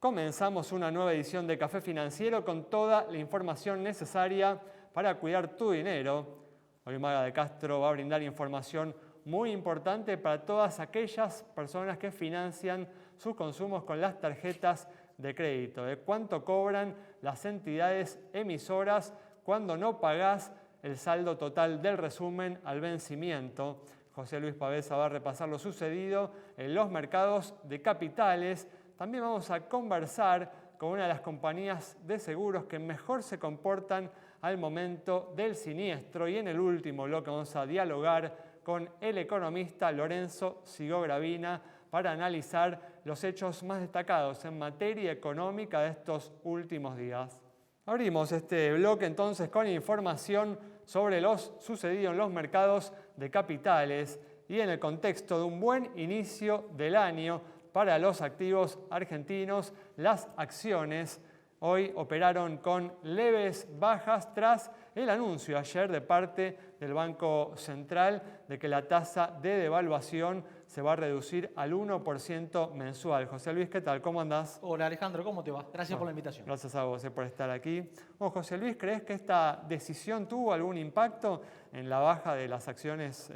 Comenzamos una nueva edición de Café Financiero con toda la información necesaria para cuidar tu dinero. Hoy Maga de Castro va a brindar información muy importante para todas aquellas personas que financian sus consumos con las tarjetas de crédito, de cuánto cobran las entidades emisoras cuando no pagás el saldo total del resumen al vencimiento. José Luis Pavesa va a repasar lo sucedido en los mercados de capitales. También vamos a conversar con una de las compañías de seguros que mejor se comportan al momento del siniestro. Y en el último bloque vamos a dialogar con el economista Lorenzo Sigogravina para analizar los hechos más destacados en materia económica de estos últimos días. Abrimos este bloque entonces con información sobre lo sucedido en los mercados de capitales y en el contexto de un buen inicio del año para los activos argentinos. Las acciones hoy operaron con leves bajas tras el anuncio ayer de parte del Banco Central de que la tasa de devaluación se va a reducir al 1% mensual. José Luis, ¿qué tal? ¿Cómo andás? Hola Alejandro, ¿cómo te va? Gracias por la invitación. Gracias a vos por estar aquí. José Luis, ¿crees que esta decisión tuvo algún impacto en la baja de las acciones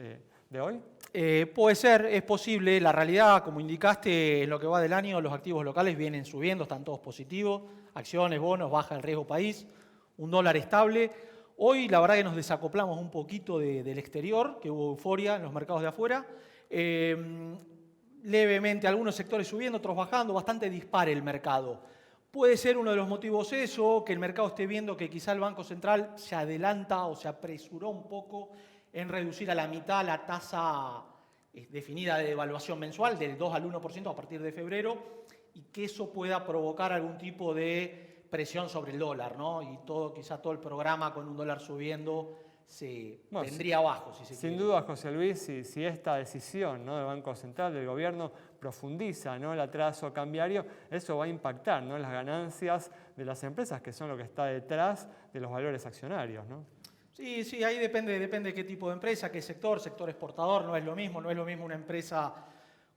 de hoy? Puede ser, es posible. La realidad, como indicaste, en lo que va del año, los activos locales vienen subiendo, están todos positivos. Acciones, bonos, baja el riesgo país, un dólar estable. Hoy la verdad que nos desacoplamos un poquito del exterior, que hubo euforia en los mercados de afuera. Levemente, algunos sectores subiendo, otros bajando, bastante dispar el mercado. Puede ser uno de los motivos eso, que el mercado esté viendo que quizá el Banco Central se adelanta o se apresuró un poco en reducir a la mitad la tasa definida de devaluación mensual, del 2 al 1% a partir de febrero, y que eso pueda provocar algún tipo de presión sobre el dólar, ¿no? Y quizá todo el programa con un dólar subiendo se vendría abajo, si se quiere. Sin duda, José Luis, si esta decisión, ¿no?, del Banco Central, del gobierno, profundiza, ¿no?, el atraso cambiario, eso va a impactar, ¿no?, en las ganancias de las empresas, que son lo que está detrás de los valores accionarios, ¿no? Sí, ahí depende de qué tipo de empresa, qué sector exportador, no es lo mismo una empresa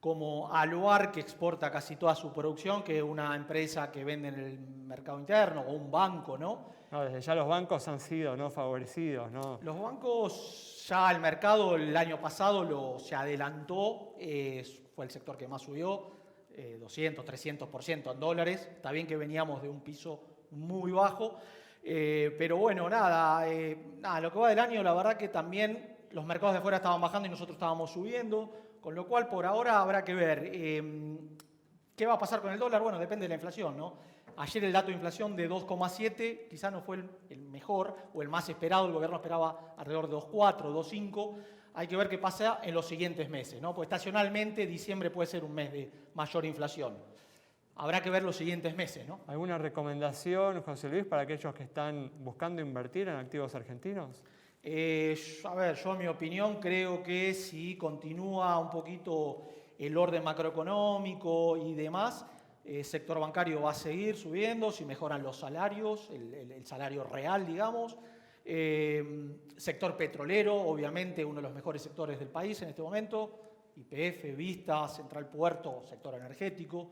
como Aluar, que exporta casi toda su producción, que una empresa que vende en el mercado interno, o un banco, ¿no? No, desde ya los bancos han sido, ¿no?, favorecidos, ¿no? Los bancos, ya el mercado el año pasado se adelantó, fue el sector que más subió, 200, 300% en dólares. Está bien que veníamos de un piso muy bajo, pero bueno, nada, lo que va del año, la verdad que también los mercados de afuera estaban bajando y nosotros estábamos subiendo, con lo cual por ahora habrá que ver qué va a pasar con el dólar. Bueno, depende de la inflación, ¿no? Ayer el dato de inflación de 2,7 quizá no fue el mejor o el más esperado. El gobierno esperaba alrededor de 2,4, 2,5. Hay que ver qué pasa en los siguientes meses, ¿no? Porque estacionalmente diciembre puede ser un mes de mayor inflación. Habrá que ver los siguientes meses, ¿no? ¿Alguna recomendación, José Luis, para aquellos que están buscando invertir en activos argentinos? A ver, yo en mi opinión creo que si continúa un poquito el orden macroeconómico y demás, el sector bancario va a seguir subiendo si mejoran los salarios, el salario real, digamos. Sector petrolero, obviamente uno de los mejores sectores del país en este momento. YPF, Vista, Central Puerto, sector energético.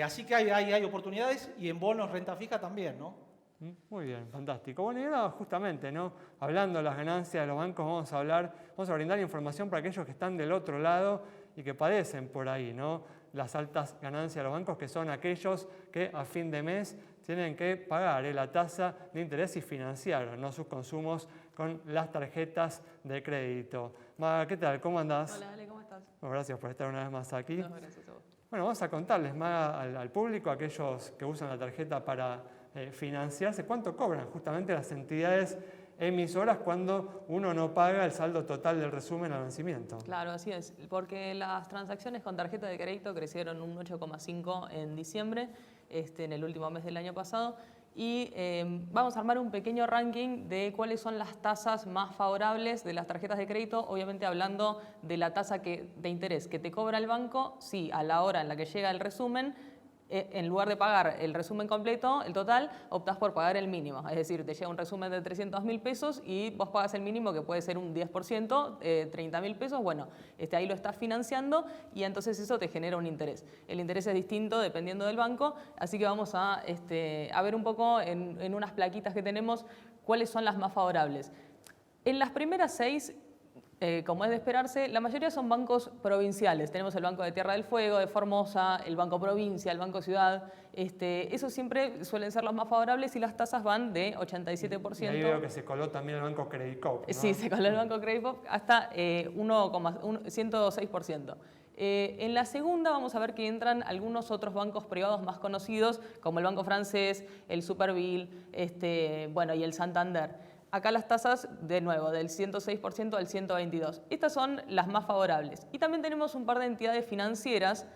Así que hay oportunidades, y en bonos renta fija también, ¿no? Muy bien, fantástico. Bueno, y ahora justamente, ¿no?, hablando de las ganancias de los bancos, vamos a brindar información para aquellos que están del otro lado y que padecen por ahí, ¿no?, las altas ganancias de los bancos, que son aquellos que a fin de mes tienen que pagar la tasa de interés y financiar, ¿no?, sus consumos con las tarjetas de crédito. Maga, ¿qué tal? ¿Cómo andás? Hola, Ale, ¿cómo estás? Bueno, gracias por estar una vez más aquí. No, gracias a vos. Bueno, vamos a contarles, Maga, al público, a aquellos que usan la tarjeta para financiarse, cuánto cobran justamente las entidades emisoras cuando uno no paga el saldo total del resumen al vencimiento. Claro, así es, porque las transacciones con tarjeta de crédito crecieron un 8,5 en diciembre, en el último mes del año pasado, y vamos a armar un pequeño ranking de cuáles son las tasas más favorables de las tarjetas de crédito, obviamente hablando de la tasa de interés que te cobra el banco, sí, a la hora en la que llega el resumen, en lugar de pagar el resumen completo, el total, optás por pagar el mínimo. Es decir, te llega un resumen de 300.000 pesos y vos pagas el mínimo, que puede ser un 10%, 30.000 pesos. Bueno, ahí lo estás financiando y entonces eso te genera un interés. El interés es distinto dependiendo del banco, así que vamos a ver un poco en unas plaquitas que tenemos cuáles son las más favorables. En las primeras 6, como es de esperarse, la mayoría son bancos provinciales. Tenemos el Banco de Tierra del Fuego, de Formosa, el Banco Provincia, el Banco Ciudad. Esos siempre suelen ser los más favorables y las tasas van de 87%. Y ahí veo que se coló también el Banco Credit Corp, ¿no? Sí, se coló el Banco Credit Corp hasta 106%. En la segunda vamos a ver que entran algunos otros bancos privados más conocidos, como el Banco Francés, el Superville, y el Santander. Acá las tasas, de nuevo, del 106% al 122%. Estas son las más favorables. Y también tenemos un par de entidades financieras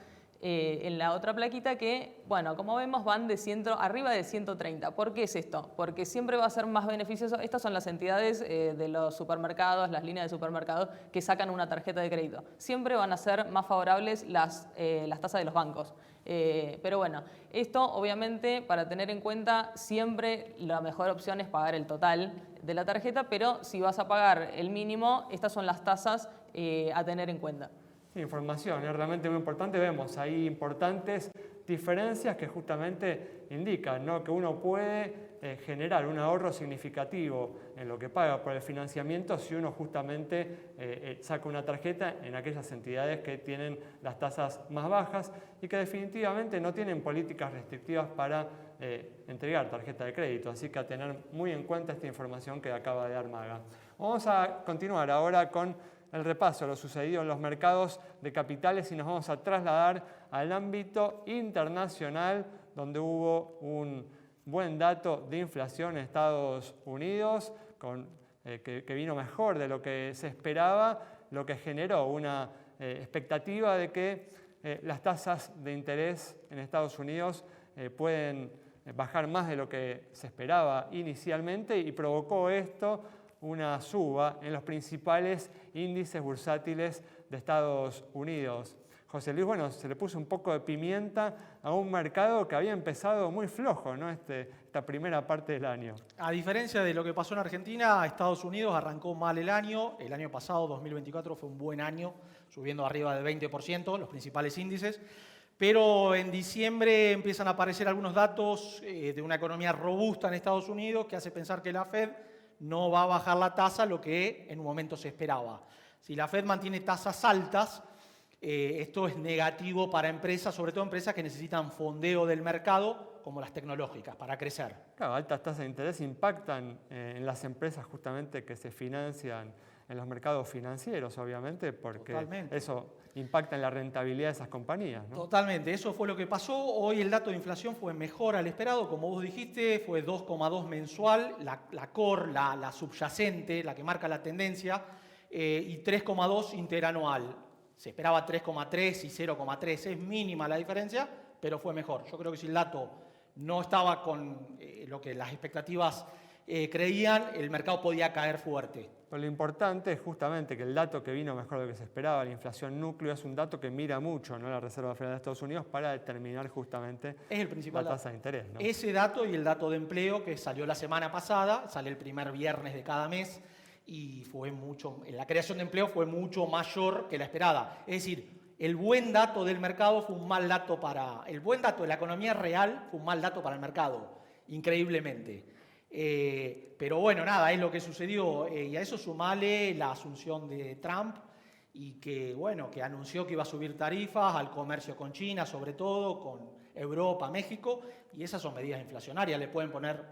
en la otra plaquita que, bueno, como vemos, van arriba de 130. ¿Por qué es esto? Porque siempre va a ser más beneficioso. Estas son las entidades de los supermercados, las líneas de supermercados que sacan una tarjeta de crédito. Siempre van a ser más favorables las tasas de los bancos. Pero bueno, esto obviamente para tener en cuenta siempre la mejor opción es pagar el total de la tarjeta, pero si vas a pagar el mínimo, estas son las tasas a tener en cuenta. Sí, información, es realmente muy importante. Vemos ahí importantes diferencias que justamente indican, ¿no?, que uno puede generar un ahorro significativo en lo que paga por el financiamiento si uno justamente saca una tarjeta en aquellas entidades que tienen las tasas más bajas y que definitivamente no tienen políticas restrictivas para entregar tarjeta de crédito. Así que a tener muy en cuenta esta información que acaba de dar Maga. Vamos a continuar ahora con el repaso de lo sucedido en los mercados de capitales y nos vamos a trasladar al ámbito internacional, donde hubo un buen dato de inflación en Estados Unidos, que vino mejor de lo que se esperaba, lo que generó una expectativa de que las tasas de interés en Estados Unidos pueden bajar más de lo que se esperaba inicialmente y provocó esto una suba en los principales índices bursátiles de Estados Unidos. José Luis, bueno, se le puso un poco de pimienta a un mercado que había empezado muy flojo, ¿no?, esta primera parte del año. A diferencia de lo que pasó en Argentina, Estados Unidos arrancó mal el año. El año pasado, 2024, fue un buen año, subiendo arriba del 20%, los principales índices. Pero en diciembre empiezan a aparecer algunos datos de una economía robusta en Estados Unidos que hace pensar que la Fed no va a bajar la tasa, lo que en un momento se esperaba. Si la Fed mantiene tasas altas, esto es negativo para empresas, sobre todo empresas que necesitan fondeo del mercado, como las tecnológicas, para crecer. Claro, altas tasas de interés impactan en las empresas justamente que se financian en los mercados financieros, obviamente, porque Totalmente. eso impacta en la rentabilidad de esas compañías, ¿no? Totalmente, eso fue lo que pasó. Hoy el dato de inflación fue mejor al esperado, como vos dijiste, fue 2,2 mensual, la core, la subyacente, la que marca la tendencia, y 3,2 interanual. Se esperaba 3,3 y 0,3, es mínima la diferencia, pero fue mejor. Yo creo que si el dato no estaba con lo que las expectativas creían, el mercado podía caer fuerte. Pero lo importante es justamente que el dato que vino mejor de lo que se esperaba, la inflación núcleo, es un dato que mira mucho, ¿no?, la Reserva Federal de Estados Unidos para determinar justamente Es el principal la dato. tasa de interés, ¿no? Ese dato y el dato de empleo que salió la semana pasada, sale el primer viernes de cada mes, y la creación de empleo fue mucho mayor que la esperada. Es decir, el buen dato del mercado fue un mal dato el buen dato de la economía real fue un mal dato para el mercado, increíblemente. Pero bueno, nada, es lo que sucedió. Y a eso sumale la asunción de Trump y que anunció que iba a subir tarifas al comercio con China, sobre todo, con Europa, México, y esas son medidas inflacionarias, le pueden poner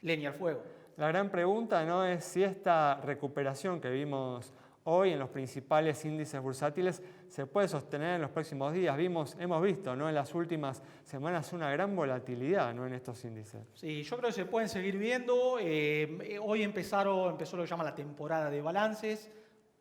leña al fuego. La gran pregunta, ¿no?, es si esta recuperación que vimos hoy en los principales índices bursátiles se puede sostener en los próximos días. Hemos visto, ¿no?, en las últimas semanas una gran volatilidad, ¿no?, en estos índices. Sí, yo creo que se pueden seguir viendo. Hoy empezó lo que llama la temporada de balances.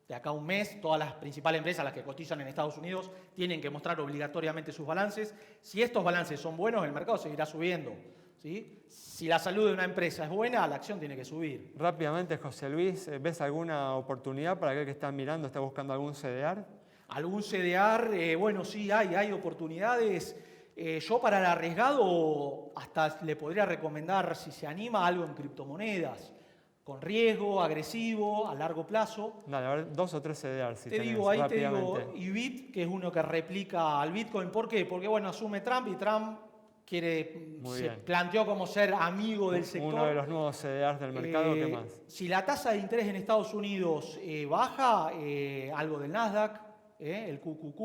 De acá a un mes, todas las principales empresas, las que cotizan en Estados Unidos, tienen que mostrar obligatoriamente sus balances. Si estos balances son buenos, el mercado seguirá subiendo, ¿sí? Si la salud de una empresa es buena, la acción tiene que subir. Rápidamente, José Luis, ¿ves alguna oportunidad para aquel que está mirando, está buscando algún CDR? Algún CDR, sí, hay oportunidades. Yo para el arriesgado hasta le podría recomendar, si se anima, algo en criptomonedas, con riesgo, agresivo, a largo plazo. Dale, a ver, 2 o 3 CDR si Te tenés, digo, ahí te digo, rápidamente. IBIT, que es uno que replica al Bitcoin. ¿Por qué? Porque, bueno, asume Trump y Trump Muy se bien. planteó como ser amigo del sector. Uno de los nuevos CDRs del mercado, ¿qué más? Si la tasa de interés en Estados Unidos baja, algo del Nasdaq, el QQQ,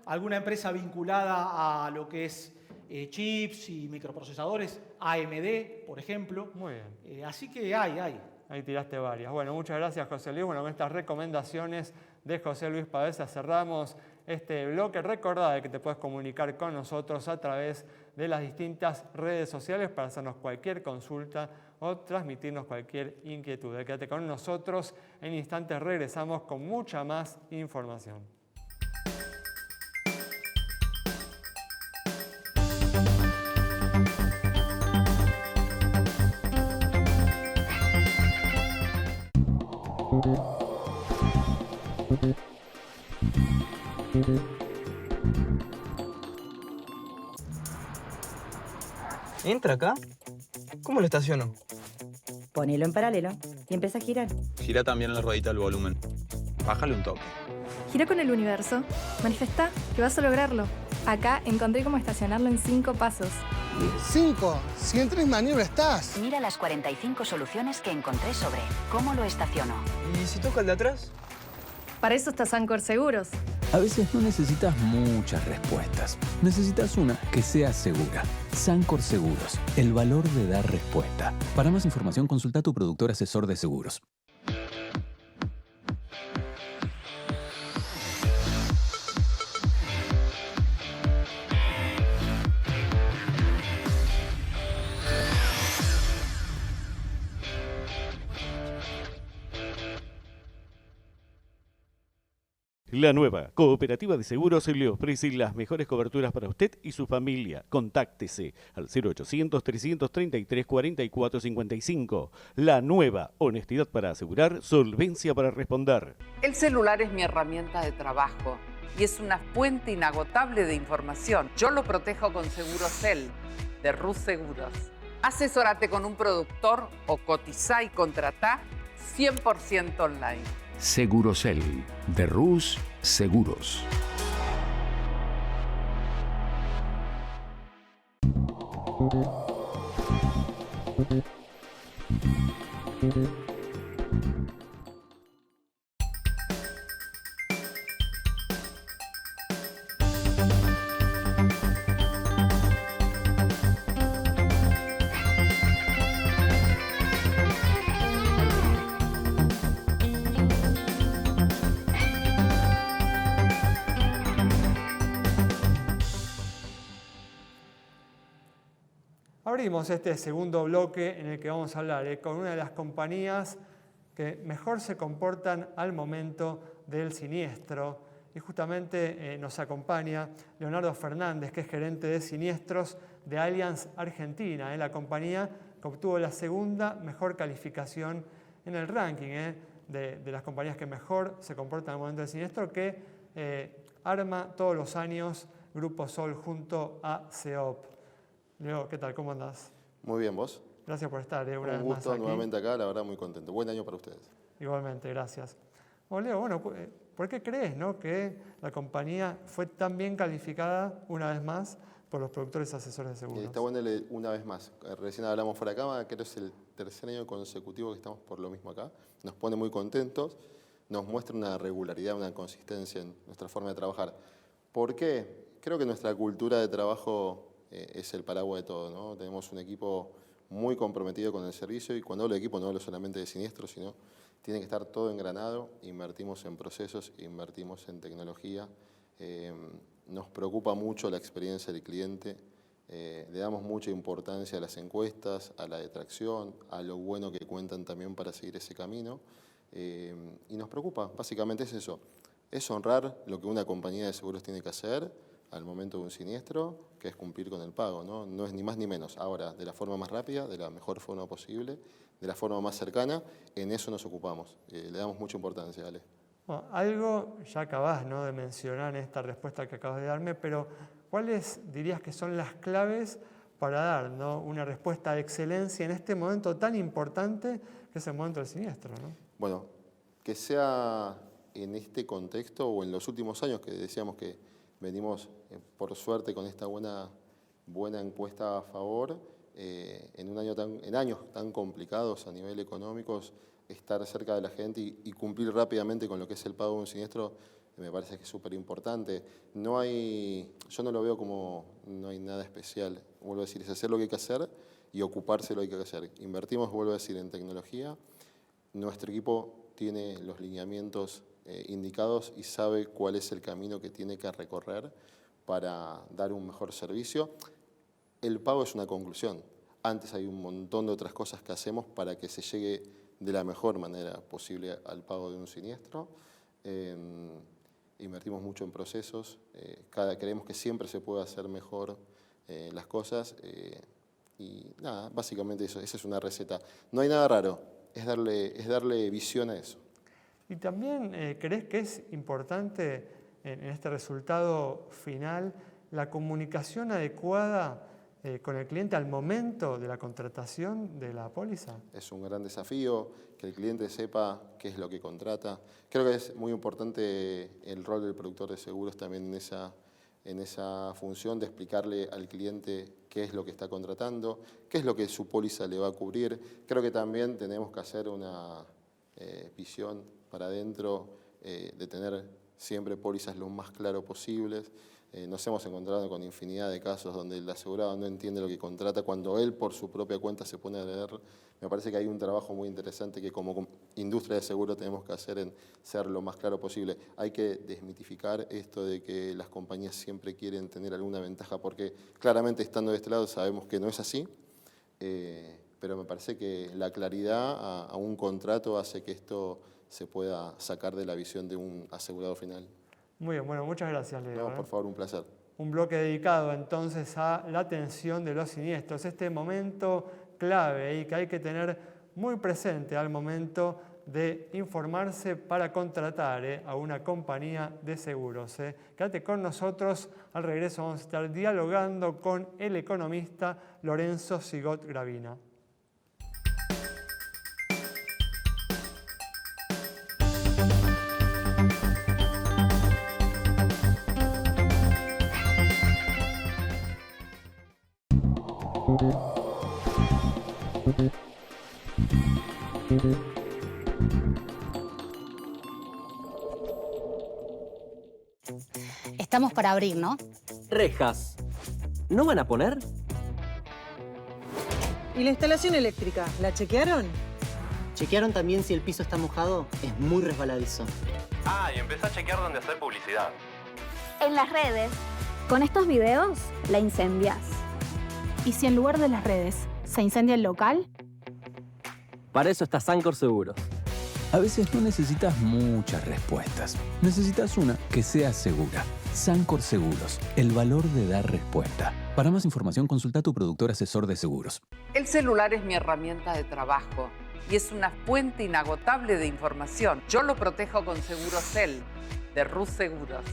alguna empresa vinculada a lo que es chips y microprocesadores, AMD, por ejemplo. Muy bien. Así que hay. Ahí tiraste varias. Bueno, muchas gracias, José Luis. Bueno, con estas recomendaciones de José Luis Pavesa cerramos este bloque. Recordá que te puedes comunicar con nosotros a través de las distintas redes sociales para hacernos cualquier consulta o transmitirnos cualquier inquietud. Quédate con nosotros. En instantes regresamos con mucha más información. ¿Entra acá? ¿Cómo lo estaciono? Ponelo en paralelo y empieza a girar. Gira también la ruedita del volumen. Bájale un toque. Gira con el universo. Manifestá que vas a lograrlo. Acá encontré cómo estacionarlo en 5 pasos. 5. Si en 3 maniobras estás. Mira las 45 soluciones que encontré sobre cómo lo estaciono. ¿Y si toca el de atrás? Para eso está Sancor Seguros. A veces no necesitas muchas respuestas. Necesitas una que sea segura. Sancor Seguros, el valor de dar respuesta. Para más información, consulta a tu productor asesor de seguros. La nueva Cooperativa de Seguros le ofrece las mejores coberturas para usted y su familia. Contáctese al 0800-333-4455. La nueva, honestidad para asegurar, solvencia para responder. El celular es mi herramienta de trabajo y es una fuente inagotable de información. Yo lo protejo con Segurosel de Rus Seguros. Asesórate con un productor o cotizá y contratá 100% online. Segurosel, de Rus Seguros. Abrimos este segundo bloque en el que vamos a hablar con una de las compañías que mejor se comportan al momento del siniestro. Y justamente nos acompaña Leonardo Fernández, que es gerente de siniestros de Allianz Argentina, la compañía que obtuvo la segunda mejor calificación en el ranking de las compañías que mejor se comportan al momento del siniestro, que arma todos los años Grupo Sol junto a CEOP. Leo, ¿qué tal? ¿Cómo andás? Muy bien, ¿vos? Gracias por estar una vez Un más gusto aquí. nuevamente acá, la verdad muy contento. Buen año para ustedes. Igualmente, gracias. Bueno, Leo, ¿por qué crees que la compañía fue tan bien calificada una vez más por los productores asesores de seguros? Está bueno una vez más. Recién hablamos fuera de cámara, creo que es el tercer año consecutivo que estamos por lo mismo acá. Nos pone muy contentos, nos muestra una regularidad, una consistencia en nuestra forma de trabajar. ¿Por qué? Creo que nuestra cultura de trabajo es el paraguas de todo, ¿no? Tenemos un equipo muy comprometido con el servicio y cuando hablo de equipo no hablo solamente de siniestros, sino tiene que estar todo engranado. Invertimos en procesos, invertimos en tecnología. Nos preocupa mucho la experiencia del cliente. Le damos mucha importancia a las encuestas, a la detracción, a lo bueno que cuentan también para seguir ese camino. Y nos preocupa, básicamente es eso. Es honrar lo que una compañía de seguros tiene que hacer al momento de un siniestro, que es cumplir con el pago, ¿no? No es ni más ni menos. Ahora, de la forma más rápida, de la mejor forma posible, de la forma más cercana, en eso nos ocupamos. Le damos mucha importancia, Ale. Bueno, algo ya acabás de mencionar en esta respuesta que acabas de darme, pero ¿cuáles dirías que son las claves para dar, ¿no?, una respuesta de excelencia en este momento tan importante que es el momento del siniestro, ¿no? Bueno, que sea en este contexto o en los últimos años que decíamos que venimos, por suerte, con esta buena encuesta a favor, en años tan complicados a nivel económico, estar cerca de la gente y cumplir rápidamente con lo que es el pago de un siniestro, me parece que es súper importante. Yo no lo veo como no hay nada especial. Vuelvo a decir, es hacer lo que hay que hacer y ocuparse de lo que hay que hacer. Invertimos, vuelvo a decir, en tecnología. Nuestro equipo tiene los lineamientos indicados y sabe cuál es el camino que tiene que recorrer para dar un mejor servicio. El pago es una conclusión. Antes hay un montón de otras cosas que hacemos para que se llegue de la mejor manera posible al pago de un siniestro. Invertimos mucho en procesos, creemos que siempre se puede hacer mejor las cosas y nada, básicamente eso, esa es una receta. No hay nada raro, es darle visión a eso. Y también, ¿crees que es importante en este resultado final la comunicación adecuada con el cliente al momento de la contratación de la póliza? Es un gran desafío que el cliente sepa qué es lo que contrata. Creo que es muy importante el rol del productor de seguros también en esa función de explicarle al cliente qué es lo que está contratando, qué es lo que su póliza le va a cubrir. Creo que también tenemos que hacer una visión para adentro de tener siempre pólizas lo más claro posibles. Nos hemos encontrado con infinidad de casos donde el asegurado no entiende lo que contrata cuando él por su propia cuenta se pone a leer. Me parece que hay un trabajo muy interesante que como industria de seguro tenemos que hacer en ser lo más claro posible. Hay que desmitificar esto de que las compañías siempre quieren tener alguna ventaja porque claramente estando de este lado sabemos que no es así, pero me parece que la claridad a un contrato hace que esto se pueda sacar de la visión de un asegurado final. Muy bien, bueno, muchas gracias, Leo. No, por favor, un placer. Un bloque dedicado entonces a la atención de los siniestros, este momento clave y que hay que tener muy presente al momento de informarse para contratar a una compañía de seguros. Quédate con nosotros, al regreso vamos a estar dialogando con el economista Lorenzo Sigot Gravina. Estamos para abrir, ¿no? Rejas. ¿No van a poner? ¿Y la instalación eléctrica? ¿La chequearon? ¿Chequearon también si el piso está mojado? Es muy resbaladizo. Ah, y empezá a chequear dónde hacer publicidad. En las redes. Con estos videos, la incendias. ¿Y si en lugar de las redes se incendia el local? Para eso está Sancor Seguros. A veces no necesitas muchas respuestas. Necesitas una que sea segura. Sancor Seguros, el valor de dar respuesta. Para más información, consulta a tu productor asesor de seguros. El celular es mi herramienta de trabajo y es una fuente inagotable de información. Yo lo protejo con Segurosel de Rus Seguros.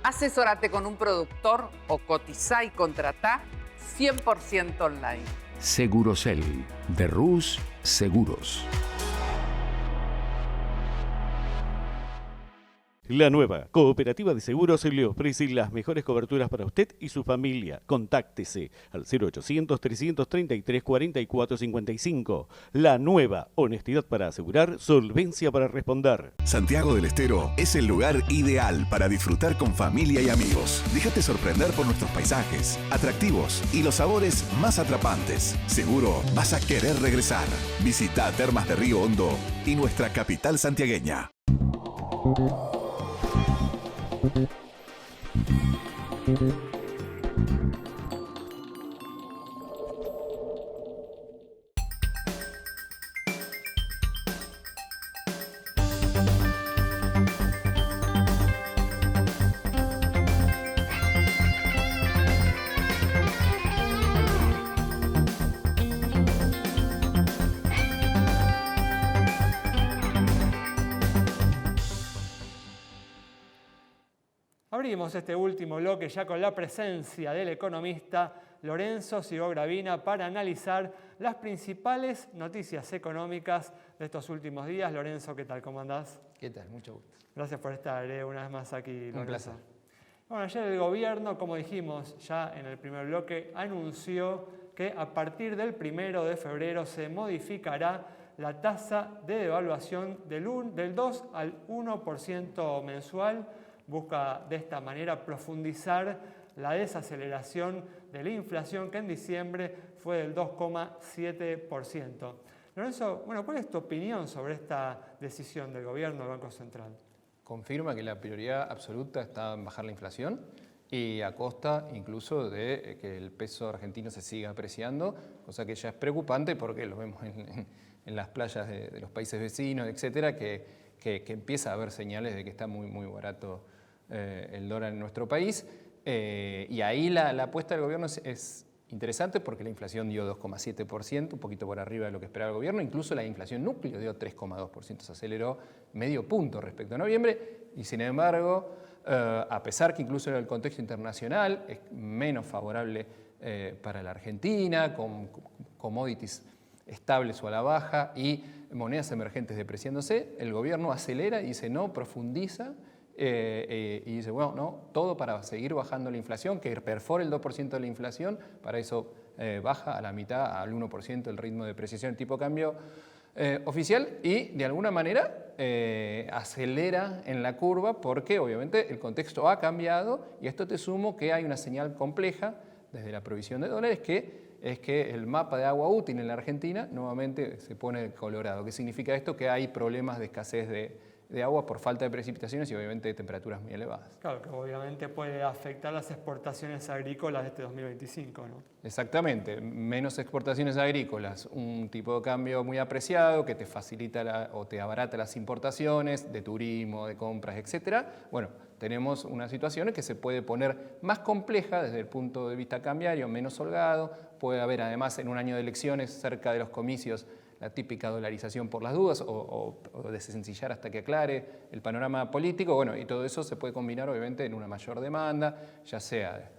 Asesórate con un productor o cotizá y contratá 100% online. Segurosel de Rus Seguros. La nueva Cooperativa de Seguros le ofrece las mejores coberturas para usted y su familia. Contáctese al 0800-333-4455. La nueva honestidad para asegurar, solvencia para responder. Santiago del Estero es el lugar ideal para disfrutar con familia y amigos. Déjate sorprender por nuestros paisajes, atractivos y los sabores más atrapantes. Seguro vas a querer regresar. Visita Termas de Río Hondo y nuestra capital santiagueña. Abrimos este último bloque ya con la presencia del economista Lorenzo Sigogravina para analizar las principales noticias económicas de estos últimos días. Lorenzo, ¿qué tal? ¿Cómo andás? ¿Qué tal? Mucho gusto. Gracias por estar una vez más aquí, Lorenzo. Un placer. Bueno, ayer el gobierno, como dijimos ya en el primer bloque, anunció que a partir del 1 de febrero se modificará la tasa de devaluación del 2 al 1% mensual. Busca de esta manera profundizar la desaceleración de la inflación que en diciembre fue del 2,7%. Lorenzo, bueno, ¿cuál es tu opinión sobre esta decisión del gobierno del Banco Central? Confirma que la prioridad absoluta está en bajar la inflación y a costa incluso de que el peso argentino se siga apreciando, cosa que ya es preocupante porque lo vemos en las playas de los países vecinos, etcétera, que empieza a haber señales de que está muy barato el dólar en nuestro país. Y ahí la apuesta del gobierno es interesante porque la inflación dio 2,7%, un poquito por arriba de lo que esperaba el gobierno. Incluso la inflación núcleo dio 3,2%, se aceleró medio punto respecto a noviembre. Y sin embargo, a pesar que incluso en el contexto internacional es menos favorable para la Argentina, con commodities estables o a la baja y monedas emergentes depreciándose, el gobierno acelera y dice no, profundiza. Y dice, bueno, no, todo para seguir bajando la inflación, que perfore el 2% de la inflación, para eso baja a la mitad, al 1% el ritmo de depreciación del tipo de cambio oficial y de alguna manera acelera en la curva porque obviamente el contexto ha cambiado y esto te sumo que hay una señal compleja desde la provisión de dólares que es que el mapa de agua útil en la Argentina nuevamente se pone colorado. ¿Qué significa esto? Que hay problemas de escasez de agua por falta de precipitaciones y obviamente de temperaturas muy elevadas. Claro, que obviamente puede afectar las exportaciones agrícolas de este 2025, ¿no? Exactamente, menos exportaciones agrícolas, un tipo de cambio muy apreciado que te facilita o te abarata las importaciones de turismo, de compras, etc. Bueno, tenemos una situación que se puede poner más compleja desde el punto de vista cambiario, menos holgado, puede haber además en un año de elecciones cerca de los comicios la típica dolarización por las dudas o desencillar hasta que aclare el panorama político. Bueno, y todo eso se puede combinar obviamente en una mayor demanda, ya sea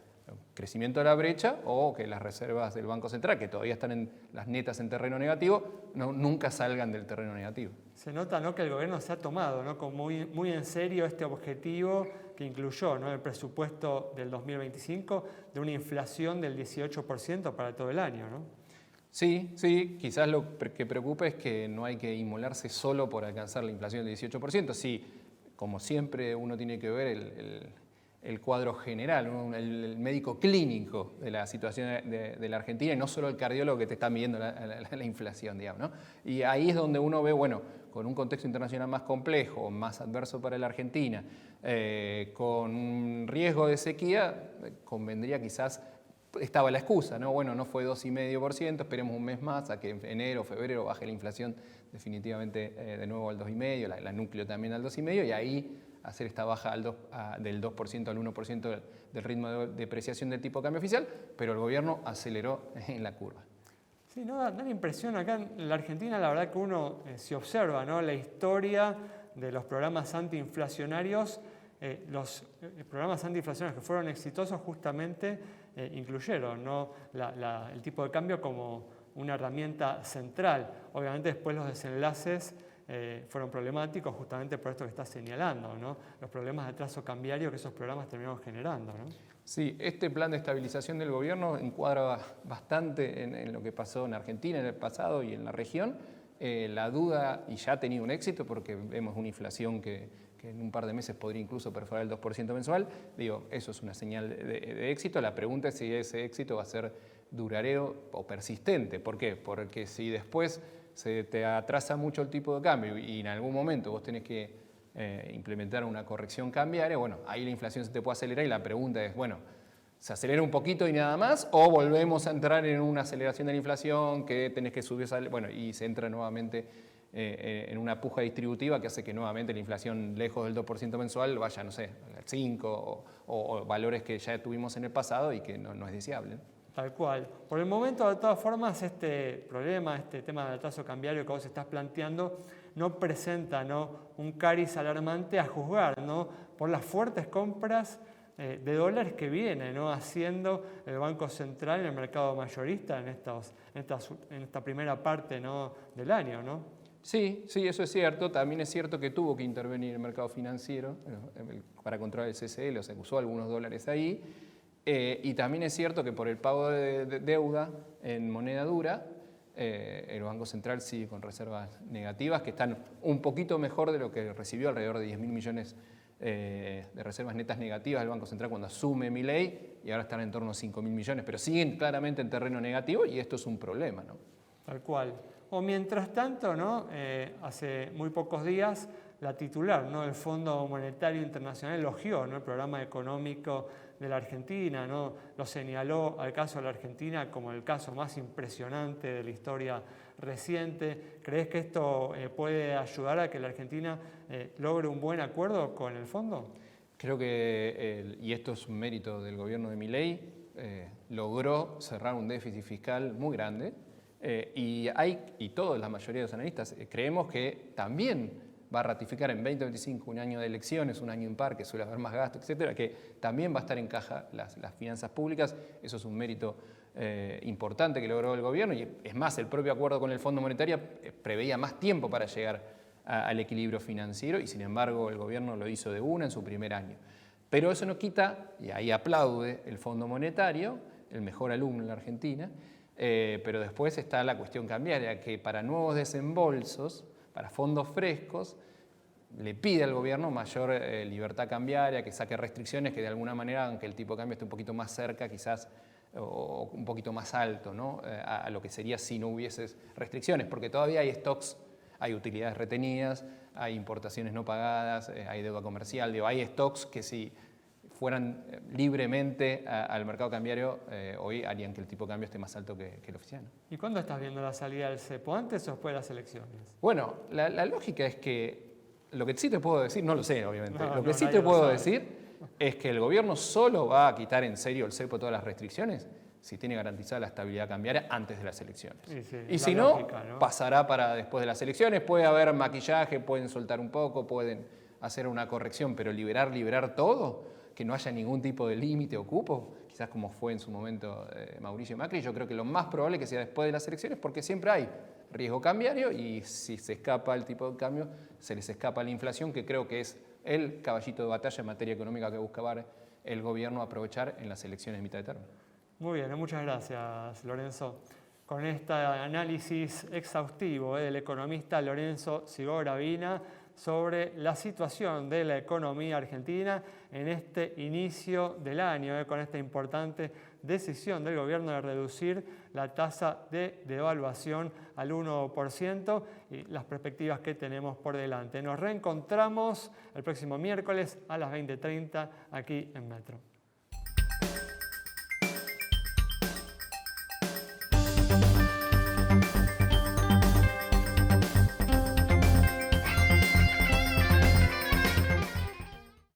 crecimiento de la brecha o que las reservas del Banco Central, que todavía están en las netas en terreno negativo, nunca salgan del terreno negativo. Se nota, ¿no?, que el gobierno se ha tomado, ¿no?, como muy en serio este objetivo que incluyó, ¿no?, el presupuesto del 2025 de una inflación del 18% para todo el año, ¿no? Sí, quizás lo que preocupa es que no hay que inmolarse solo por alcanzar la inflación del 18%. Sí, como siempre uno tiene que ver el cuadro general, el médico clínico de la situación de la Argentina y no solo el cardiólogo que te está midiendo la inflación, digamos, ¿no? Y ahí es donde uno ve, bueno, con un contexto internacional más complejo, más adverso para la Argentina, con un riesgo de sequía, convendría quizás. Estaba la excusa, ¿no? Bueno, no fue 2,5%, esperemos un mes más a que en enero o febrero baje la inflación definitivamente de nuevo al 2,5%, la núcleo también al 2,5%, y ahí hacer esta baja del 2% al 1% del ritmo de depreciación del tipo de cambio oficial, pero el gobierno aceleró en la curva. Sí, no, da la impresión acá en la Argentina, la verdad que uno se observa, ¿no?, la historia de los programas antiinflacionarios. Los programas antiinflacionarios que fueron exitosos justamente incluyeron, ¿no?, el tipo de cambio como una herramienta central. Obviamente después los desenlaces fueron problemáticos justamente por esto que estás señalando, ¿no?, los problemas de atraso cambiario que esos programas terminaron generando, ¿no? Sí, este plan de estabilización del gobierno encuadra bastante en lo que pasó en Argentina en el pasado y en la región. La duda, y ya ha tenido un éxito porque vemos una inflación que en un par de meses podría incluso perforar el 2% mensual, digo, eso es una señal de éxito. La pregunta es si ese éxito va a ser duradero o persistente. ¿Por qué? Porque si después se te atrasa mucho el tipo de cambio y en algún momento vos tenés que implementar una corrección cambiaria, bueno, ahí la inflación se te puede acelerar y la pregunta es, bueno, ¿se acelera un poquito y nada más? ¿O volvemos a entrar en una aceleración de la inflación que tenés que subir? Bueno, y se entra nuevamente en una puja distributiva que hace que nuevamente la inflación lejos del 2% mensual vaya, no sé, al 5% o valores que ya tuvimos en el pasado y que no es deseable. Tal cual. Por el momento, de todas formas, este problema, este tema del atraso cambiario que vos estás planteando, no presenta, ¿no?, un cariz alarmante a juzgar, ¿no?, por las fuertes compras de dólares que viene, ¿no?, haciendo el Banco Central en el mercado mayorista en esta primera parte, ¿no?, del año, ¿no? Sí, eso es cierto. También es cierto que tuvo que intervenir el mercado financiero para controlar el CCL, o sea, usó algunos dólares ahí. Y también es cierto que por el pago de deuda en moneda dura, el Banco Central sigue con reservas negativas que están un poquito mejor de lo que recibió, alrededor de 10.000 millones de reservas netas negativas del Banco Central cuando asume Milei, y ahora están en torno a 5.000 millones, pero siguen claramente en terreno negativo y esto es un problema, ¿no? Tal cual. O mientras tanto, ¿no?, hace muy pocos días la titular, ¿no?, del Fondo Monetario Internacional elogió, ¿no?, el programa económico de la Argentina, ¿no?, lo señaló al caso de la Argentina como el caso más impresionante de la historia reciente. ¿Crees que esto puede ayudar a que la Argentina logre un buen acuerdo con el fondo? Creo que, y esto es un mérito del gobierno de Milei, logró cerrar un déficit fiscal muy grande, y toda la mayoría de los analistas creemos que también va a ratificar en 2025 un año de elecciones, un año impar, que suele haber más gasto, etcétera, que también va a estar en caja las finanzas públicas. Eso es un mérito importante que logró el gobierno, y es más, el propio acuerdo con el Fondo Monetario preveía más tiempo para llegar al equilibrio financiero, y sin embargo el gobierno lo hizo de una en su primer año. Pero eso no quita, y ahí aplaude el Fondo Monetario, el mejor alumno en la Argentina, pero después está la cuestión cambiaria, que para nuevos desembolsos, para fondos frescos, le pide al gobierno mayor libertad cambiaria, que saque restricciones que de alguna manera hagan que el tipo de cambio esté un poquito más cerca, quizás, o un poquito más alto, ¿no?, a lo que sería si no hubiese restricciones, porque todavía hay stocks, hay utilidades retenidas, hay importaciones no pagadas, hay deuda comercial, hay stocks que si fueran libremente al mercado cambiario, hoy harían que el tipo de cambio esté más alto que el oficial. ¿Y cuándo estás viendo la salida del cepo? ¿Antes o después de las elecciones? Bueno, la lógica es que, lo que sí te puedo decir, no lo sé obviamente, lo que sí te puedo decir es que el gobierno solo va a quitar en serio el cepo todas las restricciones si tiene garantizada la estabilidad cambiaria antes de las elecciones. Y si no, pasará para después de las elecciones, puede haber maquillaje, pueden soltar un poco, pueden hacer una corrección, pero liberar todo, que no haya ningún tipo de límite o cupo, quizás como fue en su momento Mauricio Macri, yo creo que lo más probable es que sea después de las elecciones, porque siempre hay riesgo cambiario, y si se escapa el tipo de cambio, se les escapa la inflación, que creo que es el caballito de batalla en materia económica que buscaba el gobierno aprovechar en las elecciones de mitad de término. Muy bien, muchas gracias, Lorenzo. Con este análisis exhaustivo del economista Lorenzo Sigor-Gravina sobre la situación de la economía argentina en este inicio del año, con esta importante decisión del gobierno de reducir la tasa de devaluación al 1% y las perspectivas que tenemos por delante. Nos reencontramos el próximo miércoles a las 20:30 aquí en Metro.